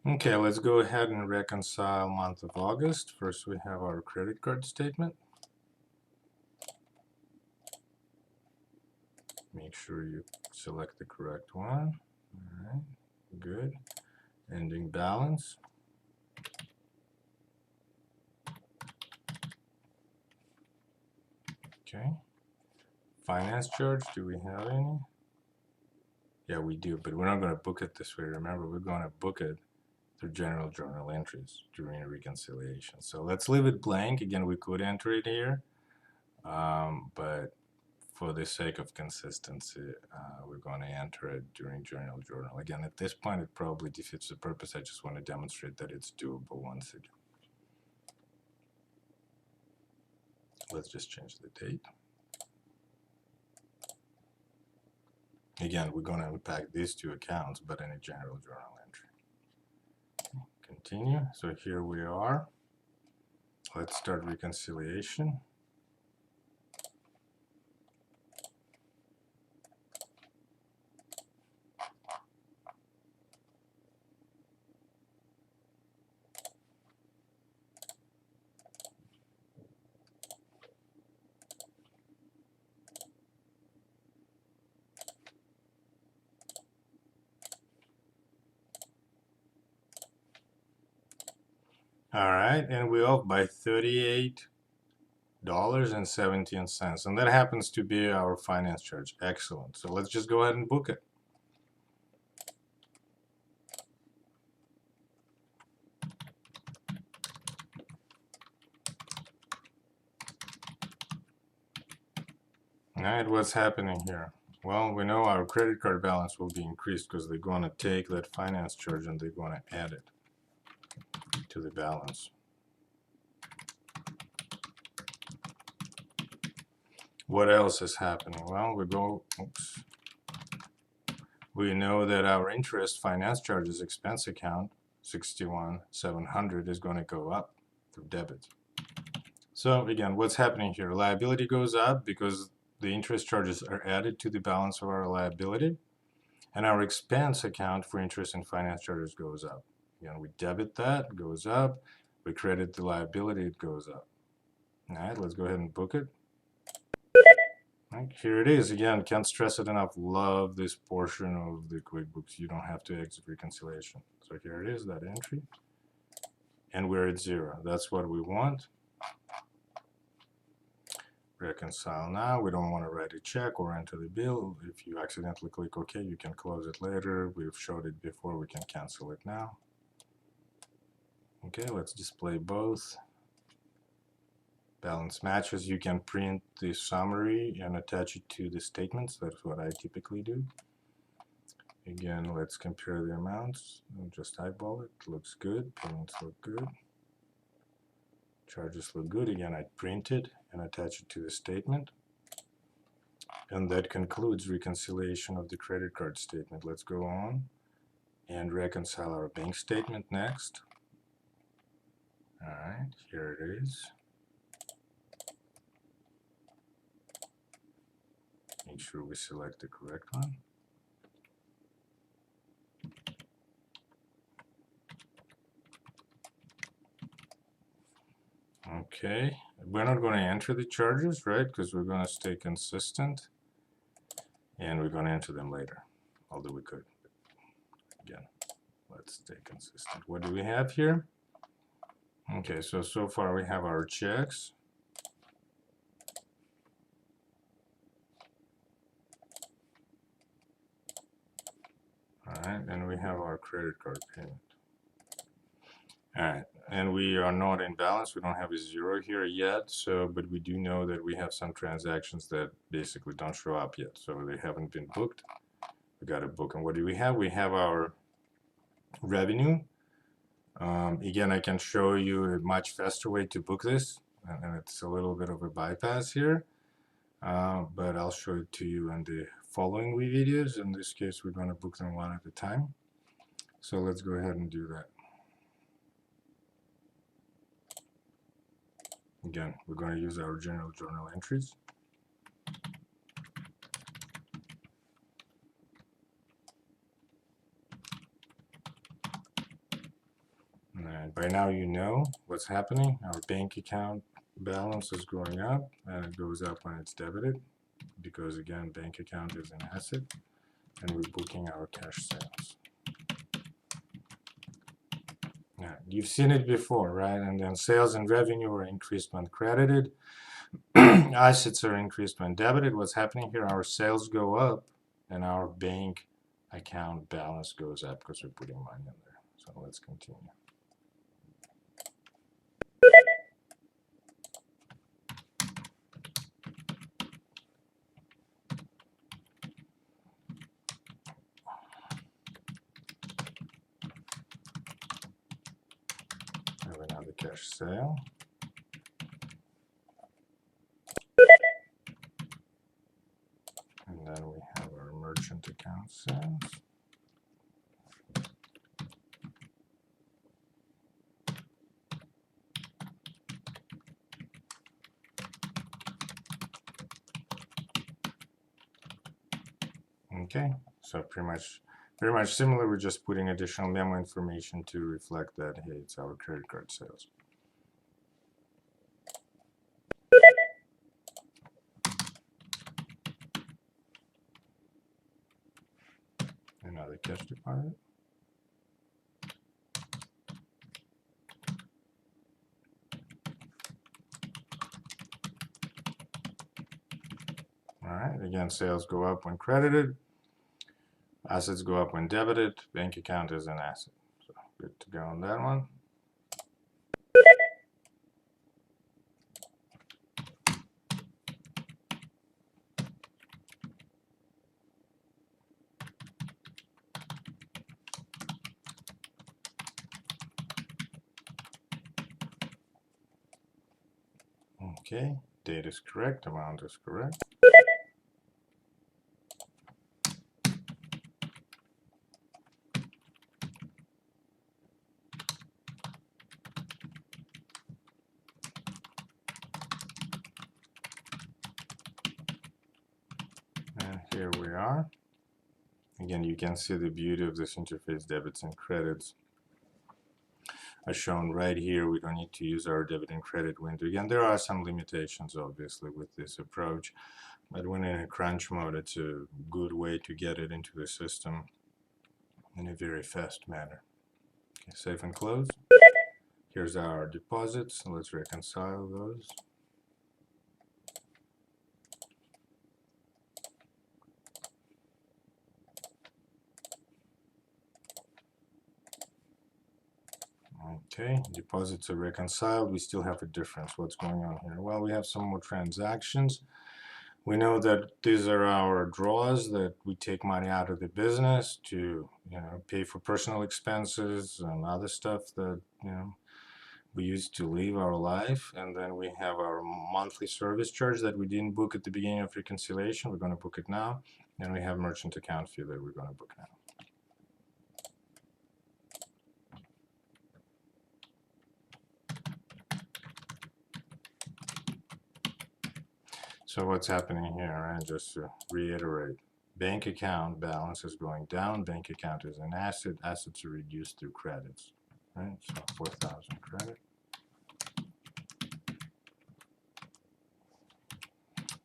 Okay, let's go ahead and reconcile month of August. First, we have our credit card statement. Make sure you select the correct one. All right, good. Ending balance. Okay. Finance charge, do we have any? Yeah, we do, but we're not going to book it this way. Remember, we're going to book it through general journal entries during a reconciliation. So let's leave it blank. Again, we could enter it here, but for the sake of consistency, we're going to enter it during general journal. Again, at this point, it probably defeats the purpose. I just want to demonstrate that it's doable once again. Let's just change the date. Again, we're going to unpack these two accounts, but in a general journal entry. Continue. So here we are. Let's start reconciliation. All right, and we're off by $38.17, and that happens to be our finance charge. Excellent. So let's just go ahead and book it. All right, what's happening here? Well, we know our credit card balance will be increased because they're going to take that finance charge and they're going to add it to the balance. What else is happening? Well, we know that our interest finance charges expense account 61,700 is going to go up through debit. So again, what's happening here? Liability goes up because the interest charges are added to the balance of our liability, and our expense account for interest and finance charges goes up. Again, we debit that, it goes up. We credit the liability, it goes up. All right, let's go ahead and book it. Right, here it is. Again, can't stress it enough. Love this portion of the QuickBooks. You don't have to exit reconciliation. So here it is, that entry. And we're at 0. That's what we want. Reconcile now. We don't want to write a check or enter the bill. If you accidentally click OK, you can close it later. We've showed it before. We can cancel it now. Okay, let's display both. Balance matches. You can print the summary and attach it to the statements. That's what I typically do. Again, let's compare the amounts. I'll just eyeball it. Looks good. Payments look good. Charges look good. Again, I print it and attach it to the statement. And that concludes reconciliation of the credit card statement. Let's go on and reconcile our bank statement next. All right, here it is. Make sure we select the correct one. Okay, we're not going to enter the charges, right? Because we're going to stay consistent. And we're going to enter them later, although we could. Again, let's stay consistent. What do we have here? Okay, so far we have our checks. All right, and we have our credit card payment. All right, and we are not in balance. We don't have a 0 here yet, so but we do know that we have some transactions that basically don't show up yet, so they haven't been booked. We got to book. And what do we have? We have our revenue. Again, I can show you a much faster way to book this, and it's a little bit of a bypass here, but I'll show it to you in the following videos. In this case, we're going to book them one at a time. So let's go ahead and do that. Again, we're going to use our general journal entries. by now you know what's happening. Our bank account balance is going up, and it goes up when it's debited, because again, bank account is an asset, and we're booking our cash sales. Now, you've seen it before, right? And then sales and revenue are increased when credited. Assets are increased when debited. What's happening here? Our sales go up, and our bank account balance goes up because we're putting money in there. So let's continue. Have another cash sale. And then we have our merchant account sales. Okay, so pretty much similar. We're just putting additional memo information to reflect that, hey, it's our credit card sales. Another cash deposit. All right, again, sales go up when credited. Assets go up when debited. Bank account is an asset. So good to go on that one. Okay, date is correct, amount is correct. And here we are. Again, you can see the beauty of this interface. Debits and credits are shown right here. We don't need to use our debit and credit window. Again, there are some limitations, obviously, with this approach, but when in a crunch mode, it's a good way to get it into the system in a very fast manner. Okay, save and close. Here's our deposits. Let's reconcile those. Okay, deposits are reconciled. We still have a difference. What's going on here? Well, we have some more transactions. We know that these are our draws that we take money out of the business to, pay for personal expenses and other stuff that, we use to live our life. And then we have our monthly service charge that we didn't book at the beginning of reconciliation. We're going to book it now. And we have merchant account fee that we're going to book now. So what's happening here, right? Just to reiterate, bank account balance is going down. Bank account is an asset. Assets are reduced through credits, right? So 4,000 credit.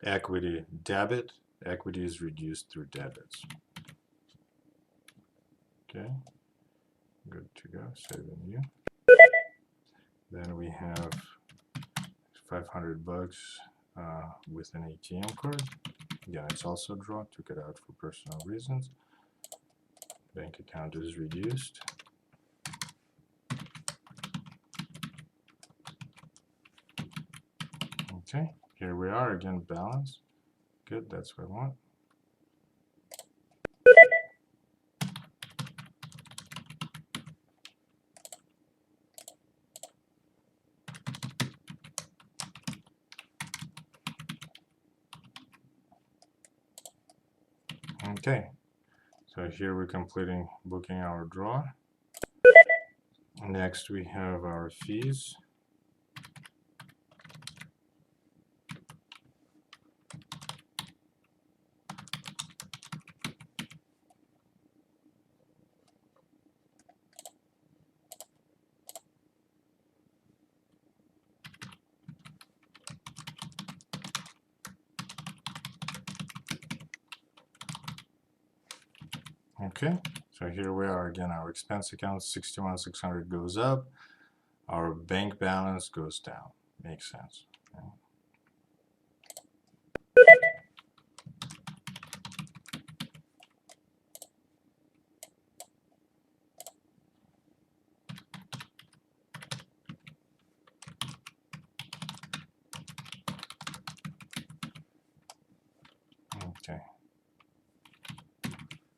Equity debit. Equity is reduced through debits. Okay, good to go. Saving you. Then we have 500 bucks. With an ATM card. Again, it's also draw. Took it out for personal reasons. Bank account is reduced. Okay, here we are again, balance. Good, that's what I want. Okay, so here we're completing booking our draw. Next we have our fees. Okay, so here we are again. Our expense account 61,600 goes up. Our bank balance goes down. Makes sense. Okay. Okay.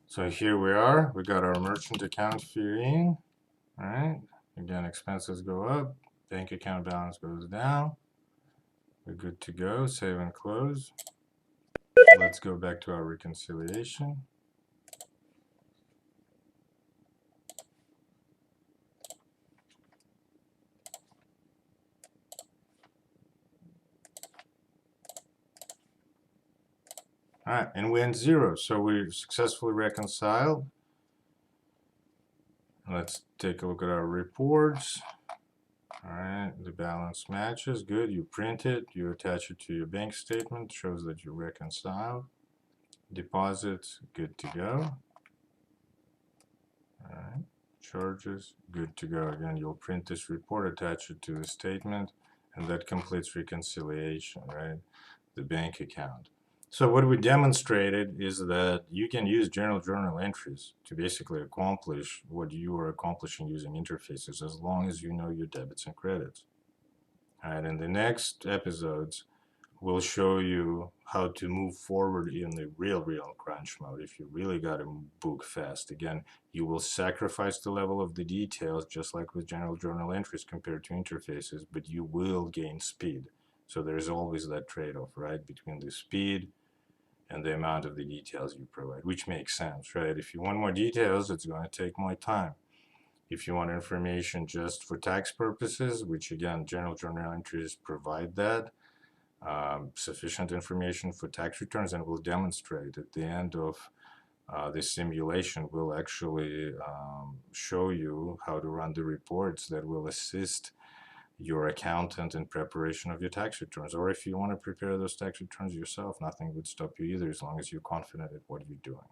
So here we are. We got our merchant account fee in. All right. Again, expenses go up. Bank account balance goes down. We're good to go. Save and close. Let's go back to our reconciliation. All right, and we end zero. So we successfully reconciled. Let's take a look at our reports. All right, the balance matches. Good. You print it. You attach it to your bank statement. Shows that you reconciled. Deposits. Good to go. All right. Charges. Good to go. Again, you'll print this report, attach it to the statement, and that completes reconciliation, right? The bank account. So what we demonstrated is that you can use general journal entries to basically accomplish what you are accomplishing using interfaces as long as you know your debits and credits. All right, in the next episodes, we'll show you how to move forward in the real crunch mode. If you really got to book fast, again, you will sacrifice the level of the details just like with general journal entries compared to interfaces, but you will gain speed. So there's always that trade-off, right, between the speed and the amount of the details you provide, which makes sense, right? If you want more details, it's going to take more time. If you want information just for tax purposes, which again, general journal entries provide that, sufficient information for tax returns, and we'll demonstrate at the end of this simulation, we'll actually show you how to run the reports that will assist your accountant in preparation of your tax returns. Or if you want to prepare those tax returns yourself, nothing would stop you either, as long as you're confident at what you're doing.